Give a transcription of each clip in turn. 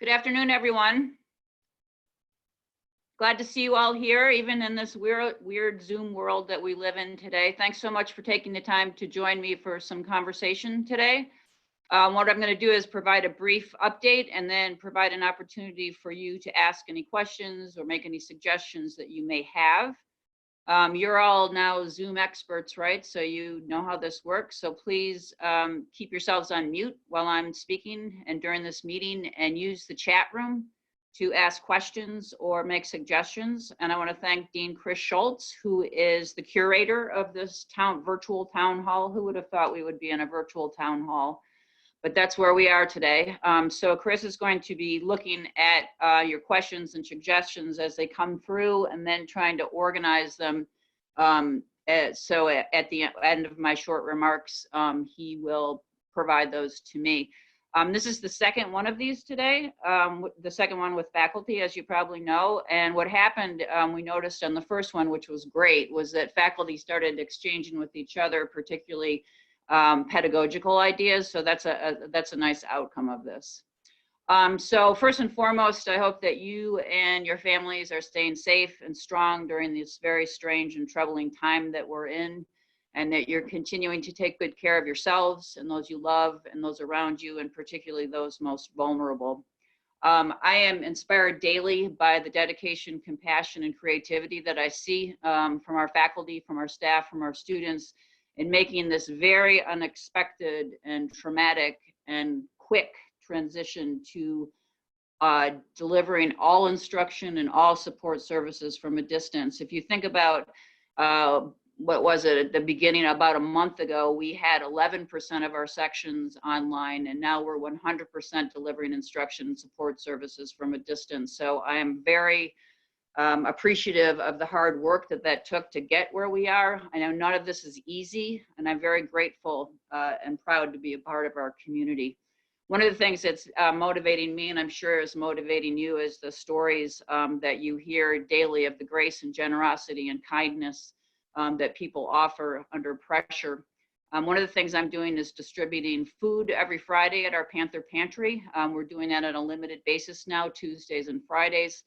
Good afternoon, everyone. Glad to see you all here, even in this weird Zoom world that we live in today. Thanks so much for taking the time to join me for some conversation today. What I'm going to do is provide a brief update and then provide an opportunity for you to ask any questions or make any suggestions that you may have. You're all now Zoom experts, right? So you know how this works. So please keep yourselves on mute while I'm speaking and during this meeting, and use the chat room to ask questions or make suggestions. And I want to thank Dean Chris Schultz, who is the curator of this virtual town hall. Who would have thought we would be in a virtual town hall? But that's where we are today. So Chris is going to be looking at your questions and suggestions as they come through, and then trying to organize them. So at the end of my short remarks, he will provide those to me. This is the second one of these today, the second one with faculty, as you probably know. And what happened, we noticed on the first one, which was great, was that faculty started exchanging with each other, particularly pedagogical ideas. So that's a nice outcome of this. So first and foremost, I hope that you and your families are staying safe and strong during this very strange and troubling time that we're in, and that you're continuing to take good care of yourselves and those you love and those around you, and particularly those most vulnerable. I am inspired daily by the dedication, compassion, and creativity that I see from our faculty, from our staff, from our students, in making this very unexpected and traumatic and quick transition to delivering all instruction and all support services from a distance. If you think about what was it at the beginning, about a month ago, we had 11% of our sections online, and now we're 100% delivering instruction and support services from a distance. So I am very appreciative of the hard work that took to get where we are. I know none of this is easy, and I'm very grateful and proud to be a part of our community. One of the things that's motivating me, and I'm sure is motivating you, is the stories that you hear daily of the grace and generosity and kindness that people offer under pressure. One of the things I'm doing is distributing food every Friday at our Panther Pantry. We're doing that on a limited basis now, Tuesdays and Fridays.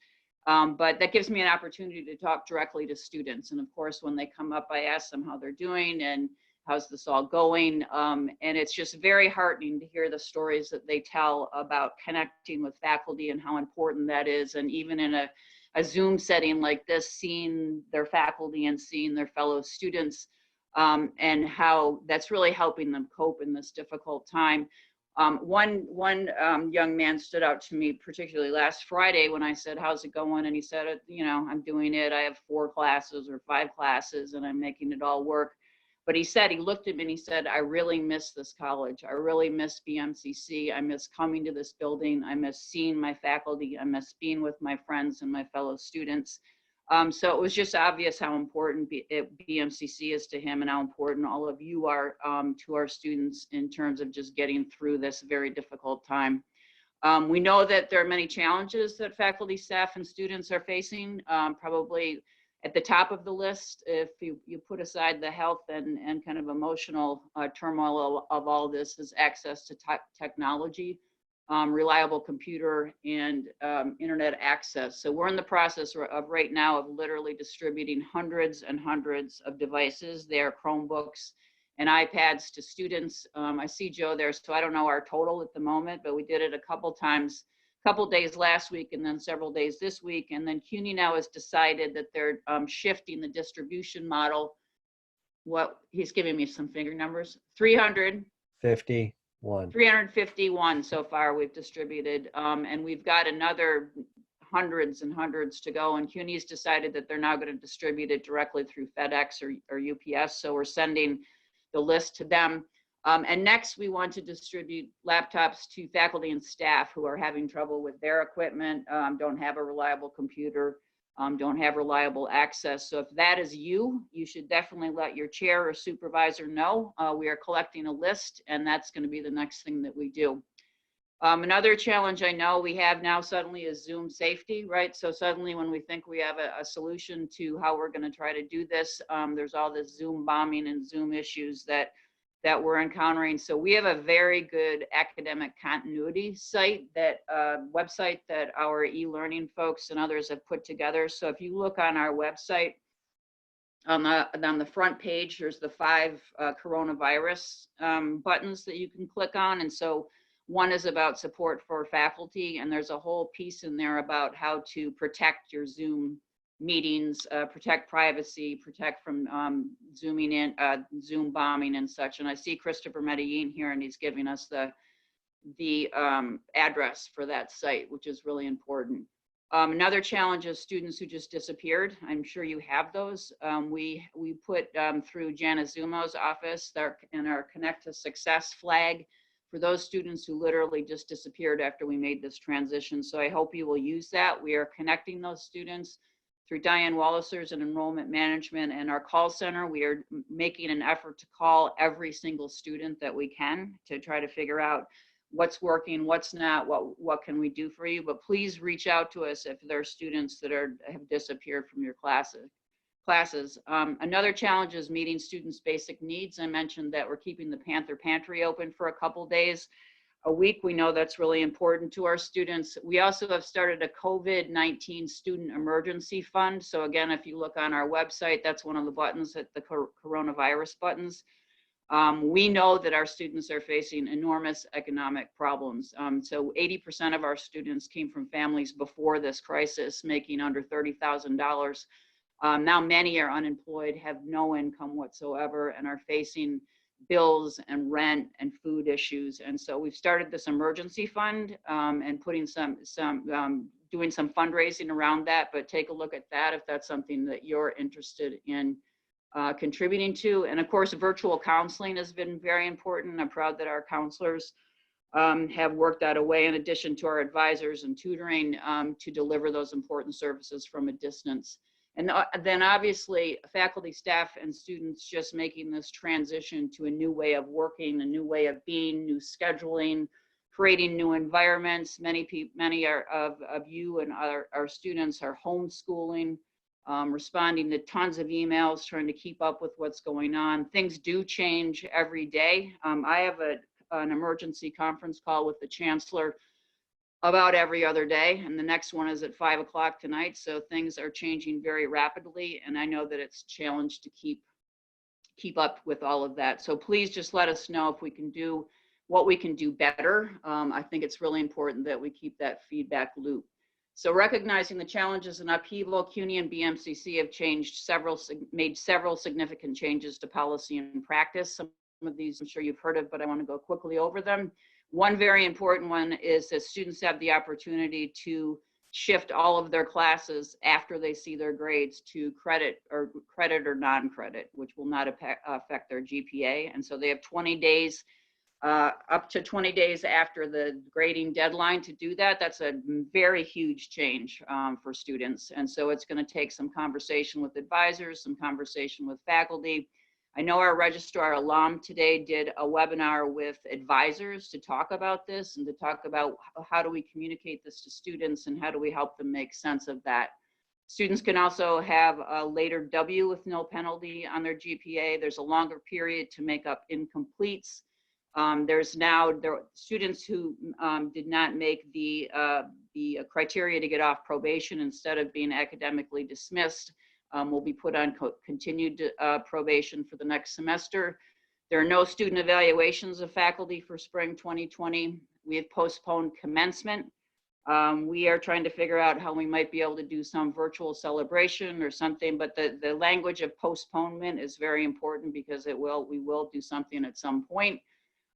But that gives me an opportunity to talk directly to students. And of course, when they come up, I ask them how they're doing and how's this all going. And it's just very heartening to hear the stories that they tell about connecting with faculty and how important that is. And even in a Zoom setting like this, seeing their faculty and seeing their fellow students, and how that's really helping them cope in this difficult time. One young man stood out to me, particularly last Friday, when I said, "How's it going?" And he said, "You know, I'm doing it. I have 4 classes or 5 classes, and I'm making it all work." But he said, he looked at me and he said, "I really miss this college. I really miss BMCC. I miss coming to this building. I miss seeing my faculty. I miss being with my friends and my fellow students." So it was just obvious how important BMCC is to him, and how important all of you are to our students in terms of just getting through this very difficult time. We know that there are many challenges that faculty, staff, and students are facing. Probably at the top of the list, if you put aside the health and kind of emotional turmoil of all this, is access to technology, reliable computer, and internet access. So we're in the process of right now of literally distributing hundreds and hundreds of devices. They are Chromebooks and iPads to students. I see Joe there, so I don't know our total at the moment, but we did it a couple times, couple days last week and then several days this week. And then CUNY now has decided that they're shifting the distribution model. What he's giving me some finger numbers, 351 so far we've distributed, and we've got another hundreds and hundreds to go. And CUNY's decided that they're now going to distribute it directly through FedEx or UPS. So we're sending the list to them. And next, we want to distribute laptops to faculty and staff who are having trouble with their equipment, don't have a reliable computer, don't have reliable access. So if that is you, you should definitely let your chair or supervisor know. We are collecting a list, and that's going to be the next thing that we do. Another challenge I know we have now suddenly is Zoom safety, right? So suddenly when we think we have a solution to how we're going to try to do this, there's all this Zoom bombing and Zoom issues that that we're encountering. So we have a very good academic continuity site, that website that our e-learning folks and others have put together. So if you look on our website, on the front page, there's the 5 coronavirus buttons that you can click on. And so one is about support for faculty, and there's a whole piece in there about how to protect your Zoom meetings, protect privacy, protect from zooming in, Zoom bombing and such. And I see Christopher Medellin here, and he's giving us the address for that site, which is really important. Another challenge is students who just disappeared. I'm sure you have those. We put through Janice Zumo's office in our Connect to Success flag for those students who literally just disappeared after we made this transition. So I hope you will use that. We are connecting those students through Diane Walliser's and enrollment management and our call center. We are making an effort to call every single student that we can to try to figure out what's working, what's not, what can we do for you. But please reach out to us if there are students that have disappeared from your classes. Another challenge is meeting students' basic needs. I mentioned that we're keeping the Panther Pantry open for a couple days a week. We know that's really important to our students. We also have started a COVID-19 student emergency fund. So again, if you look on our website, that's one of the buttons, at the coronavirus buttons. We know that our students are facing enormous economic problems. So 80% of our students came from families before this crisis, making under $30,000. Now many are unemployed, have no income whatsoever, and are facing bills and rent and food issues. And so we've started this emergency fund and putting doing some fundraising around that. But take a look at that if that's something that you're interested in contributing to. And of course, virtual counseling has been very important. I'm proud that our counselors have worked that away, in addition to our advisors and tutoring, to deliver those important services from a distance. And then obviously faculty, staff, and students just making this transition to a new way of working, a new way of being, new scheduling, creating new environments. Many of you and our students are homeschooling, responding to tons of emails, trying to keep up with what's going on. Things do change every day. I have an emergency conference call with the chancellor about every other day, and the next one is at 5 o'clock tonight. So things are changing very rapidly, and I know that it's a challenge to keep up with all of that. So please just let us know if we can do what we can do better. I think it's really important that we keep that feedback loop. So recognizing the challenges and upheaval, CUNY and BMCC have made several significant changes to policy and practice. Some of these I'm sure you've heard of, but I want to go quickly over them. One very important one is that students have the opportunity to shift all of their classes after they see their grades to credit or non-credit, which will not affect their GPA. And so they have 20 days, up to 20 days after the grading deadline to do that. That's a very huge change for students. And so it's going to take some conversation with advisors, some conversation with faculty. I know our registrar alum today did a webinar with advisors to talk about this and to talk about how do we communicate this to students and how do we help them make sense of that. Students can also have a later W with no penalty on their GPA. There's a longer period to make up incompletes. There's now students who did not make the criteria to get off probation, instead of being academically dismissed, will be put on continued probation for the next semester. There are no student evaluations of faculty for spring 2020. We have postponed commencement. We are trying to figure out how we might be able to do some virtual celebration or something, but the language of postponement is very important because we will do something at some point.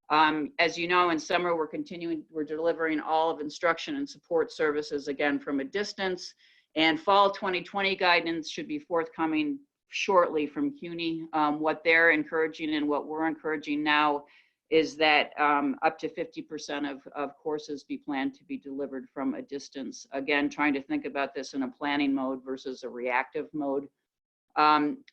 As you know, in summer, we're delivering all of instruction and support services again from a distance. And fall 2020 guidance should be forthcoming shortly from CUNY. What they're encouraging and what we're encouraging now is that up to 50% of courses be planned to be delivered from a distance. Again, trying to think about this in a planning mode versus a reactive mode.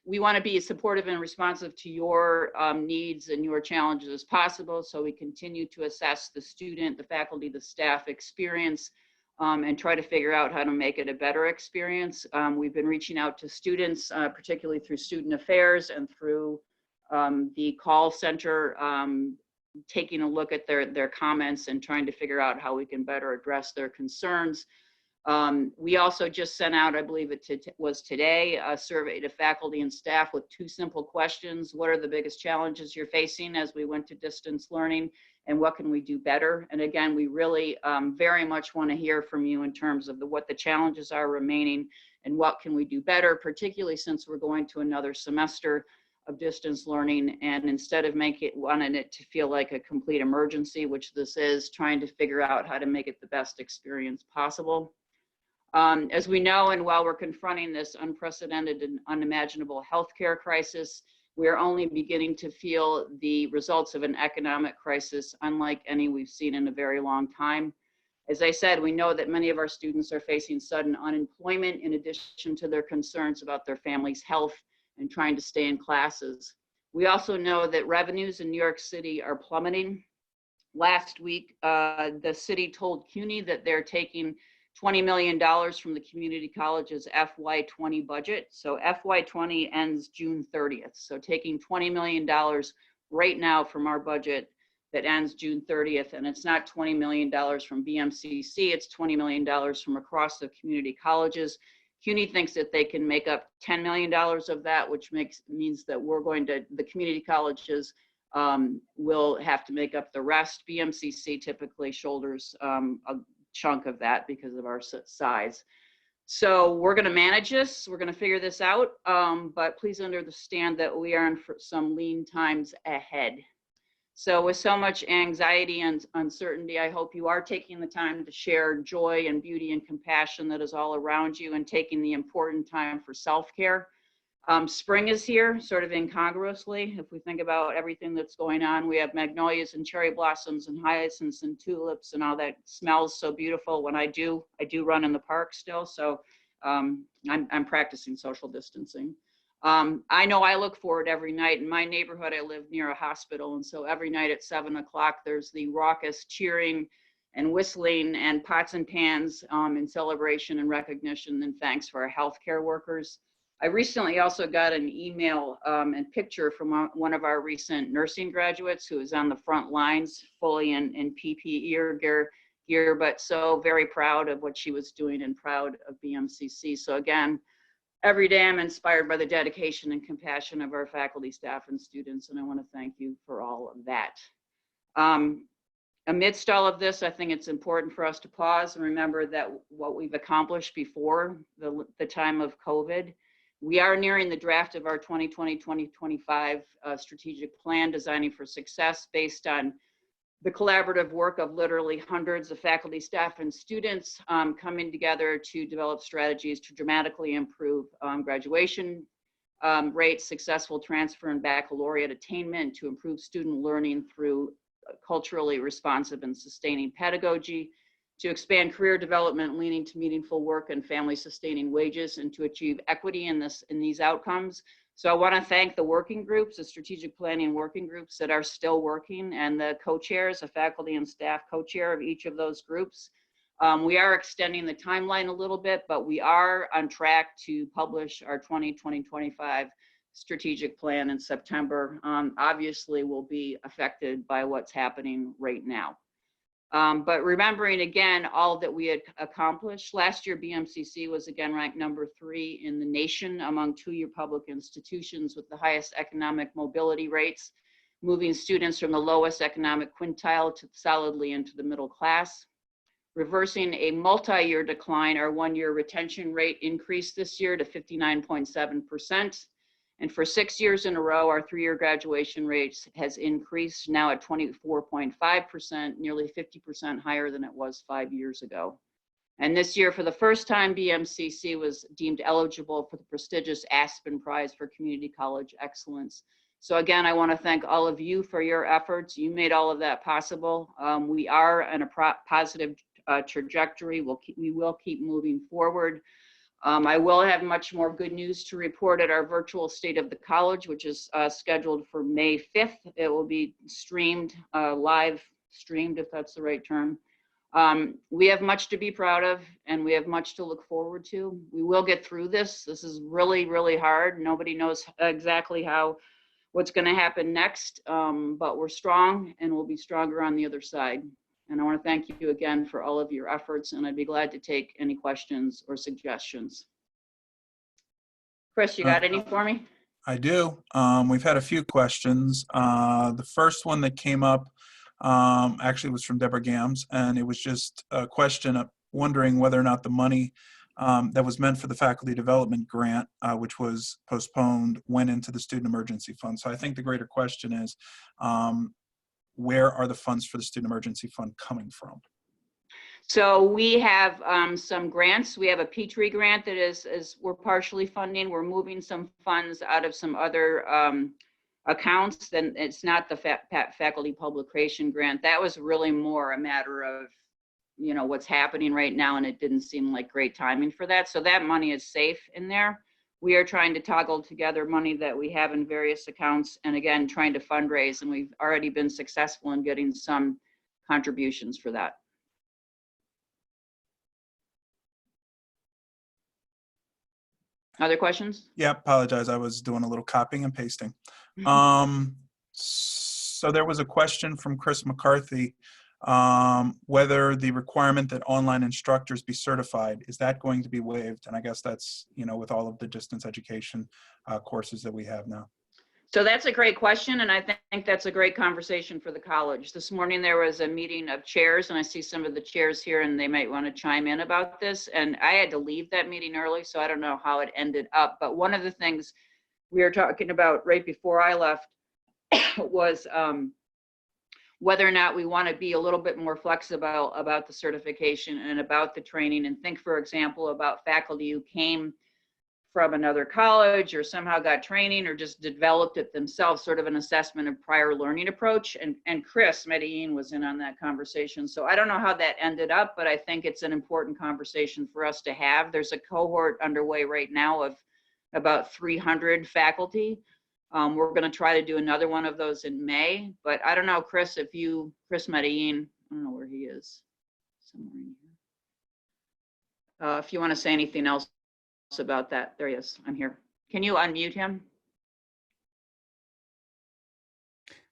We want to be as supportive and responsive to your needs and your challenges as possible. So we continue to assess the student, the faculty, the staff experience, and try to figure out how to make it a better experience. We've been reaching out to students, particularly through student affairs and through the call center taking a look at their comments and trying to figure out how we can better address their concerns. We also just sent out, I believe it was today, a survey to faculty and staff with 2 simple questions. What are the biggest challenges you're facing as we went to distance learning, and what can we do better? And again, we really very much want to hear from you in terms of what the challenges are remaining and what can we do better, particularly since we're going to another semester of distance learning, and instead of wanting it to feel like a complete emergency, which this is, trying to figure out how to make it the best experience possible. As we know, and while we're confronting this unprecedented and unimaginable healthcare crisis, we are only beginning to feel the results of an economic crisis unlike any we've seen in a very long time. As I said, we know that many of our students are facing sudden unemployment in addition to their concerns about their family's health and trying to stay in classes. We also know that revenues in New York City are plummeting. Last week, the city told CUNY that they're taking $20 million from the community college's FY20 budget. So FY20 ends June 30th. So taking $20 million right now from our budget that ends June 30th, and it's not $20 million from BMCC, it's $20 million from across the community colleges. CUNY thinks that they can make up $10 million of that, which means that the community colleges will have to make up the rest. BMCC typically shoulders a chunk of that because of our size. So we're going to manage this. We're going to figure this out, but please understand that we are in for some lean times ahead. So with so much anxiety and uncertainty, I hope you are taking the time to share joy and beauty and compassion that is all around you, and taking the important time for self-care. Spring is here, sort of incongruously. If we think about everything that's going on, we have magnolias and cherry blossoms and hyacinths and tulips and all that smells so beautiful. When I do run in the park still, so I'm practicing social distancing. I know I look forward every night. In my neighborhood, I live near a hospital, and so every night at 7 o'clock, there's the raucous cheering and whistling and pots and pans in celebration and recognition and thanks for our healthcare workers. I recently also got an email and picture from one of our recent nursing graduates who is on the front lines, fully in PPE gear, but so very proud of what she was doing and proud of BMCC. So again, every day I'm inspired by the dedication and compassion of our faculty, staff, and students, and I want to thank you for all of that. Amidst all of this, I think it's important for us to pause and remember that what we've accomplished before the time of COVID. We are nearing the draft of our 2020-2025 strategic plan, Designing for Success, based on the collaborative work of literally hundreds of faculty, staff, and students coming together to develop strategies to dramatically improve graduation rates, successful transfer and baccalaureate attainment, to improve student learning through culturally responsive and sustaining pedagogy, to expand career development leading to meaningful work and family sustaining wages, and to achieve equity in these outcomes. So I want to thank the working groups, the strategic planning working groups that are still working, and the co-chairs, the faculty and staff co-chair of each of those groups. We are extending the timeline a little bit, but we are on track to publish our 2020-2025 strategic plan in September. Obviously, we'll be affected by what's happening right now. But remembering again all that we had accomplished, last year BMCC was again ranked #3 in the nation among two-year public institutions with the highest economic mobility rates, moving students from the lowest economic quintile to solidly into the middle class. Reversing a multi-year decline, our one-year retention rate increased this year to 59.7%. And for 6 years in a row, our 3-year graduation rates has increased, now at 24.5%, nearly 50% higher than it was 5 years ago. And this year, for the first time, BMCC was deemed eligible for the prestigious Aspen Prize for Community College Excellence. So again, I want to thank all of you for your efforts. You made all of that possible. We are on a positive trajectory. We will keep moving forward. I will have much more good news to report at our virtual State of the College, which is scheduled for May 5th. It will be streamed, live streamed, if that's the right term. We have much to be proud of, and we have much to look forward to. We will get through this. This is really, really hard. Nobody knows exactly how what's going to happen next, but we're strong and we'll be stronger on the other side. And I want to thank you again for all of your efforts, and I'd be glad to take any questions or suggestions. Chris, you got any for me? I do. We've had a few questions. The first one that came up actually was from Deborah Gams, and it was just a question of wondering whether or not the money that was meant for the faculty development grant, which was postponed, went into the student emergency fund. So I think the greater question is, where are the funds for the student emergency fund coming from? So we have some grants. We have a Petrie grant that is we're partially funding. We're moving some funds out of some other accounts. Then it's not the faculty publication grant. That was really more a matter of, you know, what's happening right now, and it didn't seem like great timing for that. So that money is safe in there. We are trying to toggle together money that we have in various accounts, and again, trying to fundraise, and we've already been successful in getting some contributions for that. Other questions? Yeah, apologize. I was doing a little copying and pasting. So there was a question from Chris McCarthy, whether the requirement that online instructors be certified, is that going to be waived? And I guess that's, you know, with all of the distance education courses that we have now. So that's a great question, and I think that's a great conversation for the college. This morning there was a meeting of chairs, and I see some of the chairs here, and they might want to chime in about this. And I had to leave that meeting early, so I don't know how it ended up. But one of the things we were talking about right before I left was whether or not we want to be a little bit more flexible about the certification and about the training, and think, for example, about faculty who came from another college or somehow got training or just developed it themselves, sort of an assessment of prior learning approach. And Chris Medellin was in on that conversation. So I don't know how that ended up, but I think it's an important conversation for us to have. There's a cohort underway right now of about 300 faculty. We're going to try to do another one of those in May, but I don't know, Chris, Chris Medellin, I don't know where he is, somewhere in here. If you want to say anything else about that, there he is, I'm here. Can you unmute him?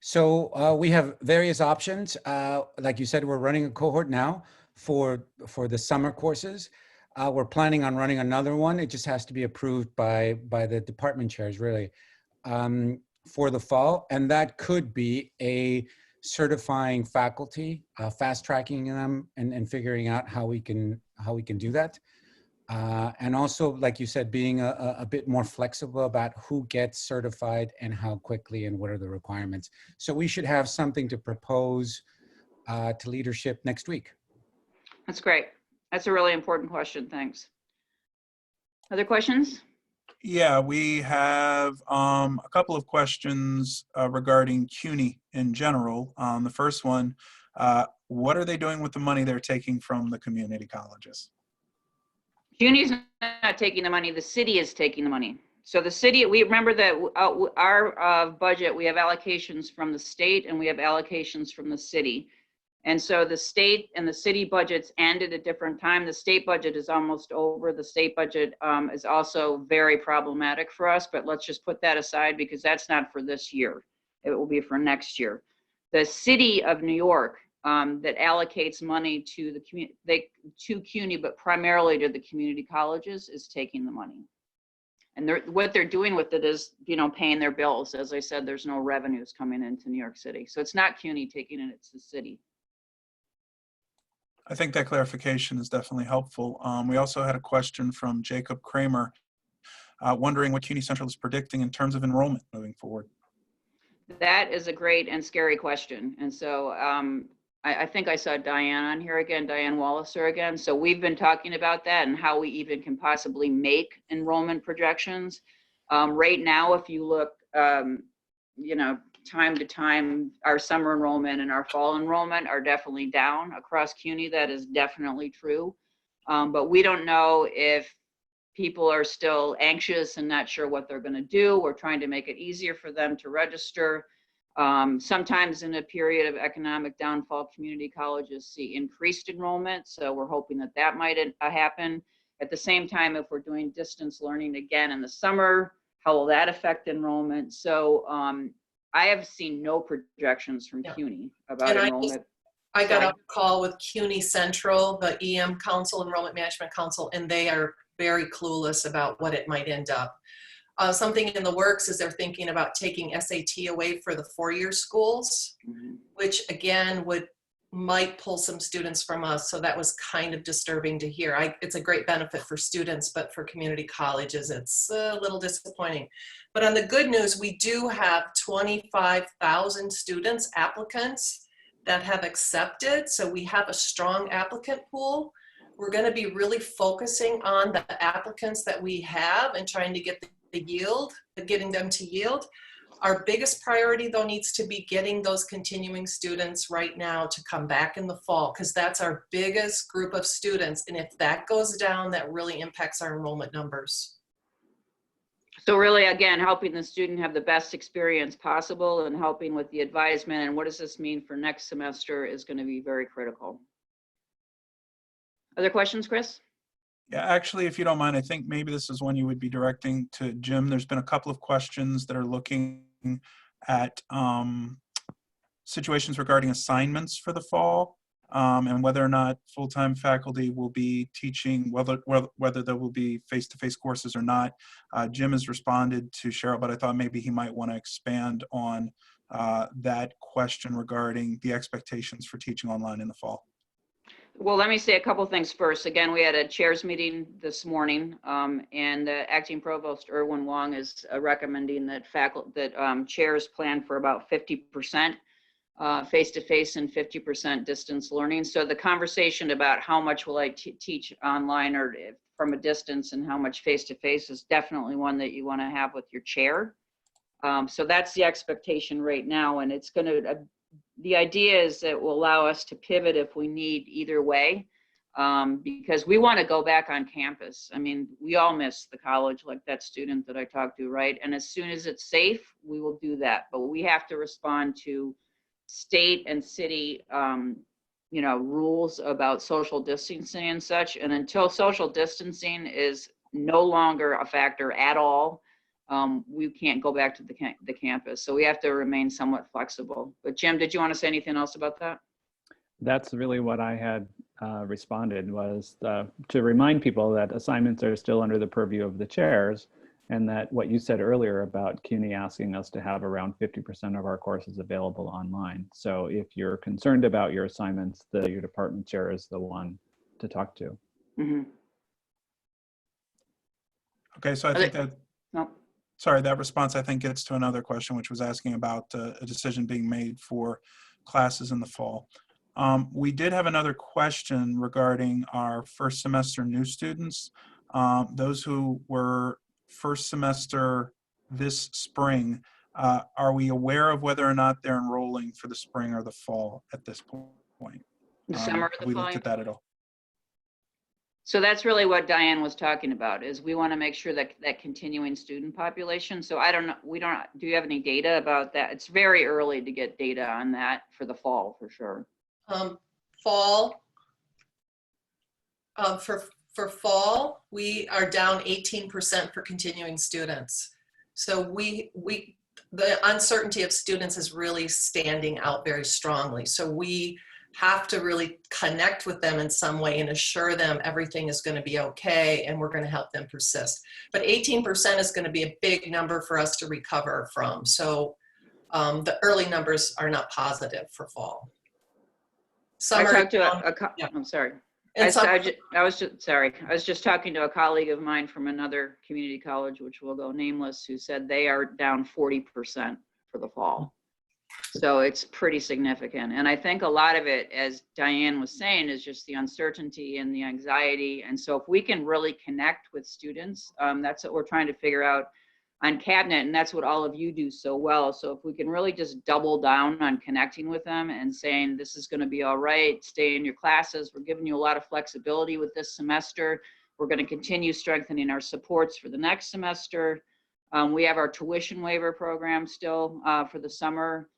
So we have various options. Like you said, we're running a cohort now for the summer courses. We're planning on running another one. It just has to be approved by the department chairs, really, for the fall. And that could be a certifying faculty, fast tracking them and figuring out how we can do that. And also, like you said, being a bit more flexible about who gets certified and how quickly and what are the requirements. So we should have something to propose to leadership next week. That's great. That's a really important question. Thanks. Other questions? Yeah, we have a couple of questions regarding CUNY in general. The first one, what are they doing with the money they're taking from the community colleges? CUNY's not taking the money, the city is taking the money. So the city, we remember that our budget, we have allocations from the state and we have allocations from the city. And so the state and the city budgets end at a different time. The state budget is almost over. The state budget is also very problematic for us, but let's just put that aside because that's not for this year. It will be for next year. The city of New York that allocates money to the community, to CUNY, but primarily to the community colleges, is taking the money. And what they're doing with it is, you know, paying their bills. As I said, there's no revenues coming into New York City. So it's not CUNY taking it, it's the city. I think that clarification is definitely helpful. We also had a question from Jacob Kramer, wondering what CUNY Central is predicting in terms of enrollment moving forward. That is a great and scary question. And so I think I saw Diane on here again, Diane Walliser again. So we've been talking about that and how we even can possibly make enrollment projections. Right now, if you look, you know, time to time, our summer enrollment and our fall enrollment are definitely down across CUNY. That is definitely true. But we don't know if people are still anxious and not sure what they're going to do. We're trying to make it easier for them to register. Sometimes in a period of economic downfall, community colleges see increased enrollment. So we're hoping that that might happen. At the same time, if we're doing distance learning again in the summer How will that affect enrollment? So I have seen no projections from Yeah. CUNY about And enrollment. I got Sorry. a call with CUNY Central, the EM Council, Enrollment Management Council, and they are very clueless about what it might end up. Something in the works is they're thinking about taking SAT away for the four-year schools, which again might pull some students from us. So that was kind of disturbing to hear. It's a great benefit for students, but for community colleges, it's a little disappointing. But on the good news, we do have 25,000 students, applicants that have accepted. So we have a strong applicant pool. We're going to be really focusing on the applicants that we have and trying to get the yield, getting them to yield. Our biggest priority though needs to be getting those continuing students right now to come back in the fall, because that's our biggest group of students. And if that goes down, that really impacts our enrollment numbers. So really, again, helping the student have the best experience possible and helping with the advisement and what does this mean for next semester is going to be very critical. Other questions, Chris? Yeah, actually, if you don't mind, I think maybe this is one you would be directing to Jim. There's been a couple of questions that are looking at situations regarding assignments for the fall and whether or not full-time faculty will be teaching, whether there will be face-to-face courses or not. Jim has responded to Cheryl, but I thought maybe he might want to expand on that question regarding the expectations for teaching online in the fall. Well, let me say a couple things first. Again, we had a chairs meeting this morning, and Acting Provost Erwin Wong is recommending that chairs plan for about 50% face-to-face and 50% distance learning. So the conversation about how much will I teach online or from a distance and how much face-to-face is definitely one that you want to have with your chair. So that's the expectation right now, and it's going to. The idea is that will allow us to pivot if we need either way, because we want to go back on campus. I mean, we all miss the college, like that student that I talked to, right? And as soon as it's safe, we will do that. But we have to respond to state and city, rules about social distancing and such. And until social distancing is no longer a factor at all, we can't go back to the campus. So we have to remain somewhat flexible. But Jim, did you want to say anything else about that? That's really what I had responded, was to remind people that assignments are still under the purview of the chairs, and that what you said earlier about CUNY asking us to have around 50% of our courses available online. So if you're concerned about your assignments, your department chair is the one to talk to. Mm-hmm. Okay, so I think that, No. sorry, that response I think gets to another question, which was asking about a decision being made for classes in the fall. We did have another question regarding our first semester new students. Those who were first semester this spring, are we aware of whether or not they're enrolling for the spring or the fall at this point? The summer or Have the we fall? looked at that at all? So that's really what Diane was talking about, is we want to make sure that continuing student population. So I don't know, do you have any data about that? It's very early to get data on that for the fall, for sure. For fall, we are down 18% for continuing students. So the uncertainty of students is really standing out very strongly. So we have to really connect with them in some way and assure them everything is going to be okay and we're going to help them persist. But 18% is going to be a big number for us to recover from. So the early numbers are not positive for fall. I Summer, talked to I'm sorry. I was just talking to a colleague of mine from another community college, which will go nameless, who said they are down 40% for the fall. So it's pretty significant. And I think a lot of it, as Diane was saying, is just the uncertainty and the anxiety. And so if we can really connect with students, that's what we're trying to figure out on Cabinet, and that's what all of you do so well. So if we can really just double down on connecting with them and saying, this is going to be all right, stay in your classes. We're giving you a lot of flexibility with this semester. We're going to continue strengthening our supports for the next semester. We have our tuition waiver program still for the summer.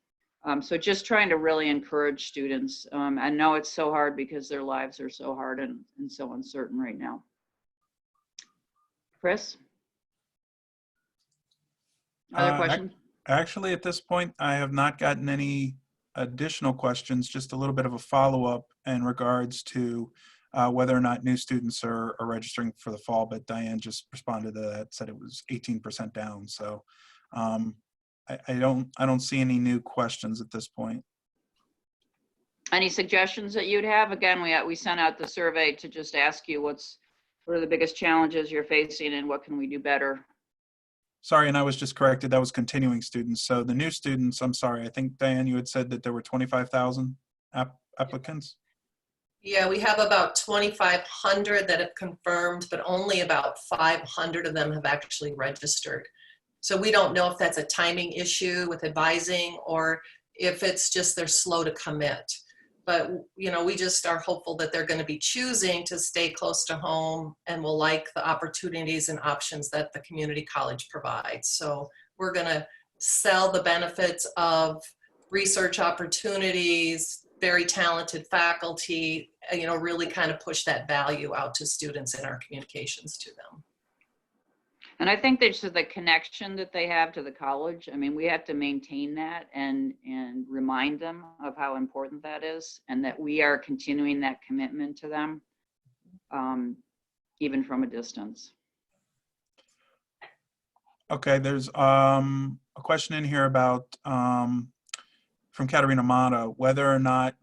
So just trying to really encourage students. I know it's so hard because their lives are so hard and so uncertain right now. Chris? Other Uh, questions? Actually, at this point, I have not gotten any additional questions, just a little bit of a follow-up in regards to whether or not new students are registering for the fall, but Diane just responded to that, said it was 18% down. So um, I don't see any new questions at this point. Any suggestions that you'd have? Again, we sent out the survey to just ask you what are the biggest challenges you're facing and what can we do better? Sorry, and I was just corrected. That was continuing students. So the new students, I'm sorry, I think Diane, you had said that there were 25,000 applicants. Yeah, we have about 2,500 that have confirmed, but only about 500 of them have actually registered. So we don't know if that's a timing issue with advising or if it's just they're slow to commit. But, you know, we just are hopeful that they're going to be choosing to stay close to home and will like the opportunities and options that the community college provides. So we're going to sell the benefits of research opportunities, very talented faculty, you know, really kind of push that value out to students in our communications to them. And I think there's the connection that they have to the college. I mean, we have to maintain that and remind them of how important that is and that we are continuing that commitment to them, even from a distance. Okay, there's a question in here about from Katerina Mata, whether or not,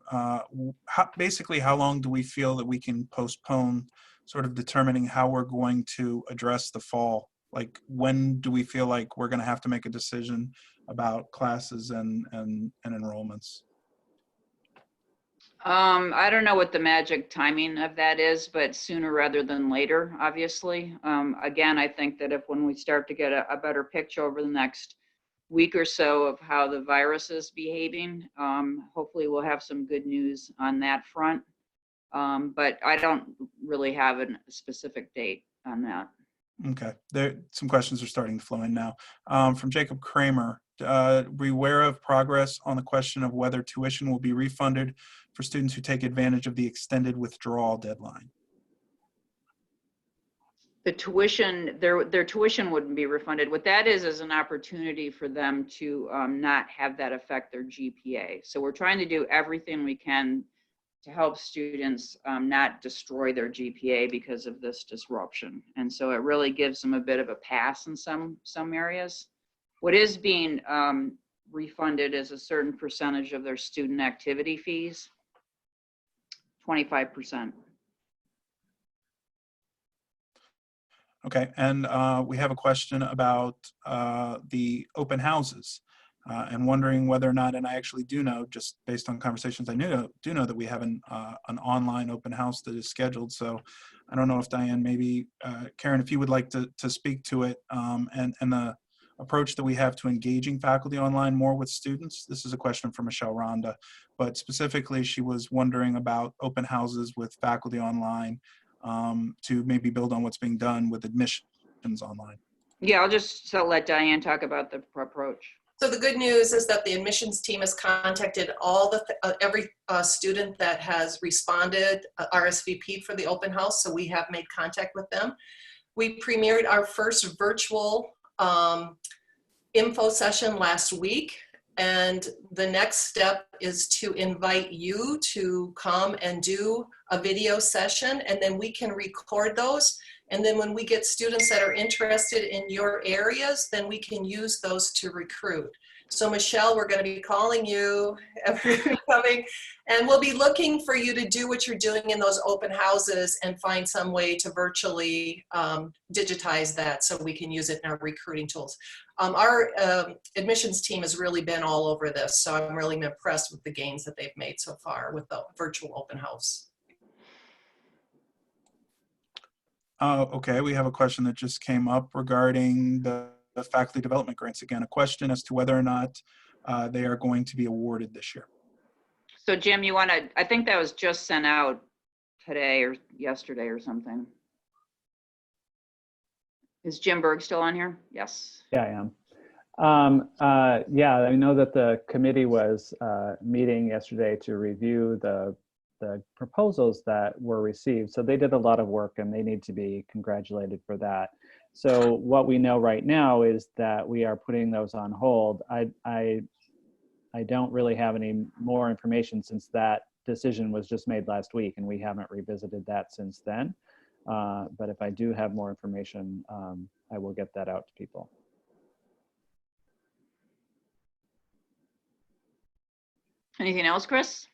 basically how long do we feel that we can postpone sort of determining how we're going to address the fall? Like, when do we feel like we're going to have to make a decision about classes and enrollments? I don't know what the magic timing of that is, but sooner rather than later, obviously. Again, I think that if when we start to get a better picture over the next week or so of how the virus is behaving, hopefully we'll have some good news on that front. But I don't really have a specific date on that. Okay, some questions are starting to flow in now. From Jacob Kramer, be aware of progress on the question of whether tuition will be refunded for students who take advantage of the extended withdrawal deadline. The tuition, their tuition wouldn't be refunded. What that is an opportunity for them to not have that affect their GPA. So we're trying to do everything we can to help students not destroy their GPA because of this disruption. And so it really gives them a bit of a pass in some areas. What is being refunded is a certain percentage of their student activity fees, 25%. Okay, and we have a question about the open houses and wondering whether or not, and I actually do know, just based on conversations I do know that we have an online open house that is scheduled. So I don't know if Diane, maybe Karen, if you would like to speak to it and the approach that we have to engaging faculty online more with students. This is a question from Michelle Ronda, but specifically she was wondering about open houses with faculty online to maybe build on what's being done with admissions online. Yeah, I'll just let Diane talk about the approach. So the good news is that the admissions team has contacted all every student that has responded RSVP for the open house. So we have made contact with them. We premiered our first virtual info session last week. And the next step is to invite you to come and do a video session, and then we can record those. And then when we get students that are interested in your areas, then we can use those to recruit. So Michelle, we're going to be calling you every coming, and we'll be looking for you to do what you're doing in those open houses and find some way to virtually digitize that so we can use it in our recruiting tools. Our admissions team has really been all over this, so I'm really impressed with the gains that they've made so far with the virtual open house. Okay, we have a question that just came up regarding the faculty development grants. Again, a question as to whether or not they are going to be awarded this year. So Jim, you want to, I think that was just sent out today or yesterday or something. Is Jim Berg still on here? Yes. Yeah, I am. Yeah, I know that the committee was meeting yesterday to review the the proposals that were received. So they did a lot of work and they need to be congratulated for that. So what we know right now is that we are putting those on hold. I don't really have any more information since that decision was just made last week and we haven't revisited that since then. But if I do have more information, I will get that out to people. Anything else, Chris?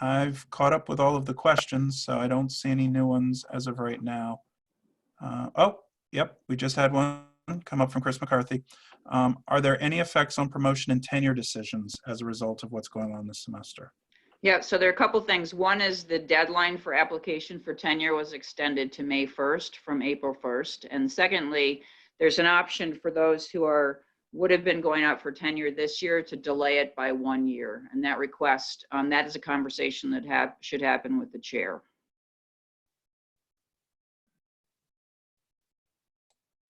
I've caught up with all of the questions, so I don't see any new ones as of right now. Oh, yep, we just had one come up from Chris McCarthy. Are there any effects on promotion and tenure decisions as a result of what's going on this semester? Yeah, so there are a couple things. One is the deadline for application for tenure was extended to May 1st from April 1st. And secondly, there's an option for those who would have been going out for tenure this year to delay it by 1 year. And that request, that is a conversation that should happen with the chair.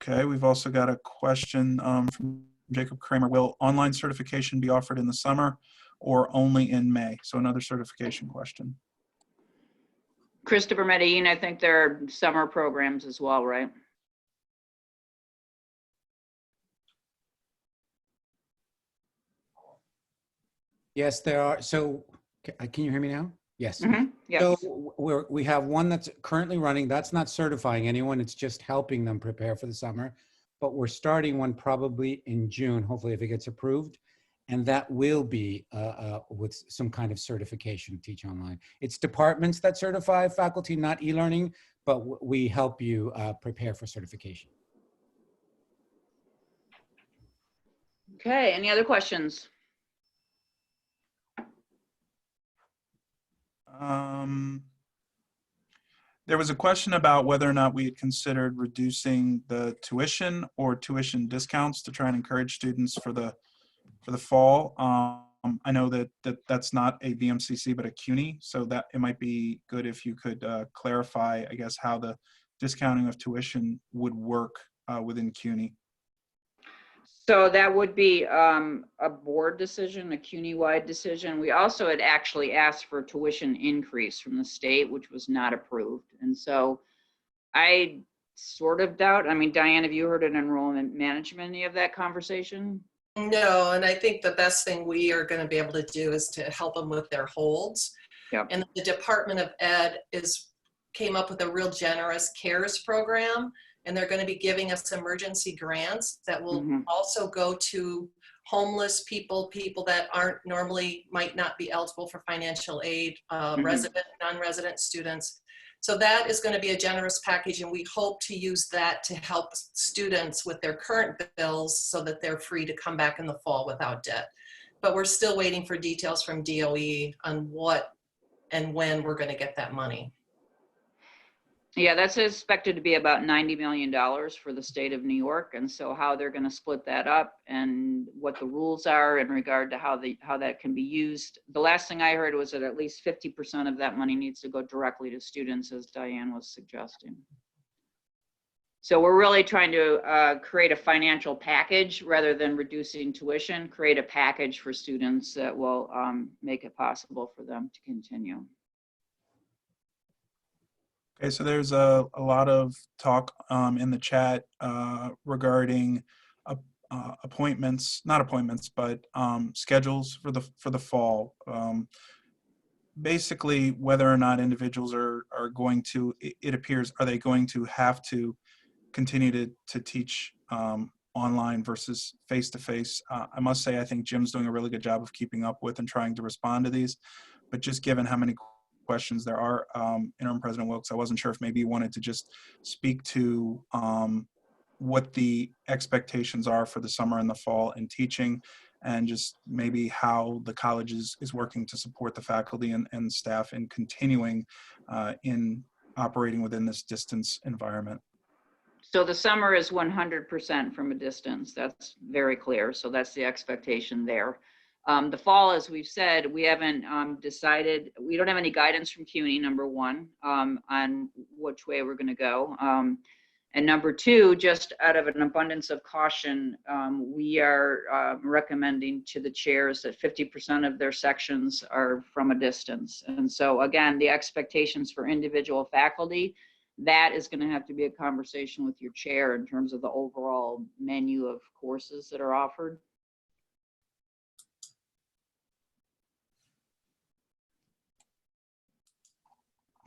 Okay, we've also got a question from Jacob Kramer. Will online certification be offered in the summer or only in May? So another certification question. Christopher Medellin, I think there are summer programs as well, right? Yes, there are. So can you hear me now? Yes. Mm-hmm. Yes. So we have one that's currently running. That's not certifying anyone. It's just helping them prepare for the summer. But we're starting one probably in June, hopefully if it gets approved. And that will be with some kind of certification, Teach Online. It's departments that certify faculty, not e-learning, but we help you prepare for certification. Okay, any other questions? There was a question about whether or not we had considered reducing the tuition or tuition discounts to try and encourage students for the fall. I know that that's not a BMCC but a CUNY, so that it might be good if you could clarify, I guess, how the discounting of tuition would work within CUNY. So that would be a board decision, a CUNY-wide decision. We also had actually asked for tuition increase from the state, which was not approved. And so I sort of doubt, I mean, Diane, have you heard an enrollment management, any of that conversation? No, and I think the best thing we are going to be able to do is to help them with their holds. Yep. And the Department of Ed came up with a real generous CARES program, and they're going to be giving us emergency grants that will also go to homeless people that might not be eligible for financial aid, resident, non-resident students. So that is going to be a generous package, and we hope to use that to help students with their current bills so that they're free to come back in the fall without debt. But we're still waiting for details from DOE on what and when we're going to get that money. Yeah, that's expected to be about $90 million for the state of New York. And so how they're going to split that up and what the rules are in regard to how that can be used. The last thing I heard was that at least 50% of that money needs to go directly to students, as Diane was suggesting. So we're really trying to create a financial package rather than reducing tuition, create a package for students that will make it possible for them to continue. Okay, so there's a lot of talk in the chat regarding schedules for the fall. Basically, whether or not individuals are going to, it appears, are they going to have to continue to teach online versus face-to-face? I must say, I think Jim's doing a really good job of keeping up with and trying to respond to these, but just given how many questions there are, Interim President Wilkes, I wasn't sure if maybe you wanted to just speak to what the expectations are for the summer and the fall in teaching, and just maybe how the college is working to support the faculty and staff in continuing in operating within this distance environment. So the summer is 100% from a distance. That's very clear. So that's the expectation there. The fall, as we've said, we haven't decided. We don't have any guidance from CUNY, number one, on which way we're going to go. And number two, just out of an abundance of caution, we are recommending to the chairs that 50% of their sections are from a distance. And so again, the expectations for individual faculty, that is going to have to be a conversation with your chair in terms of the overall menu of courses that are offered.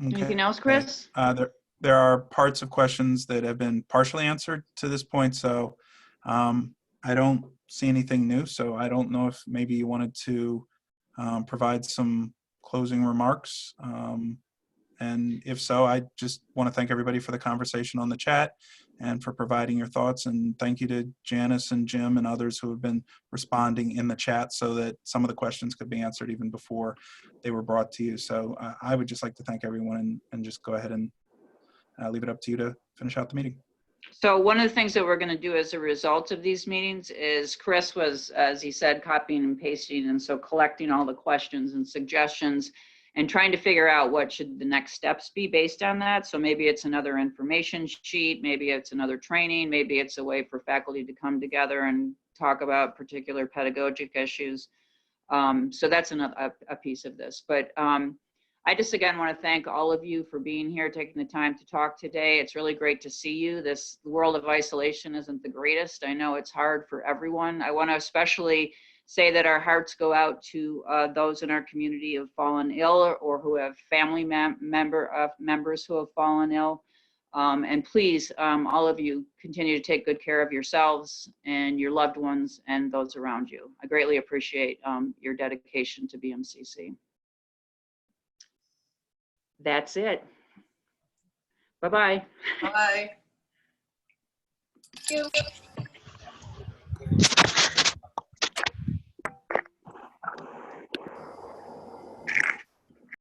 Anything else, Chris? There are parts of questions that have been partially answered to this point, so I don't see anything new. So I don't know if maybe you wanted to provide some closing remarks. And if so, I just want to thank everybody for the conversation on the chat and for providing your thoughts. And thank you to Janice and Jim and others who have been responding in the chat so that some of the questions could be answered even before they were brought to you. So I would just like to thank everyone and just go ahead and leave it up to you to finish out the meeting. So one of the things that we're going to do as a result of these meetings is Chris was, as he said, copying and pasting, and so collecting all the questions and suggestions and trying to figure out what should the next steps be based on that. So maybe it's another information sheet, maybe it's another training, maybe it's a way for faculty to come together and talk about particular pedagogic issues. So that's a piece of this. But I just, again, want to thank all of you for being here, taking the time to talk today. It's really great to see you. This world of isolation isn't the greatest. I know it's hard for everyone. I want to especially say that our hearts go out to those in our community who have fallen ill or who have family members who have fallen ill. And please, all of you, continue to take good care of yourselves and your loved ones and those around you. I greatly appreciate your dedication to BMCC. That's it. Bye-bye. Bye. Thank you.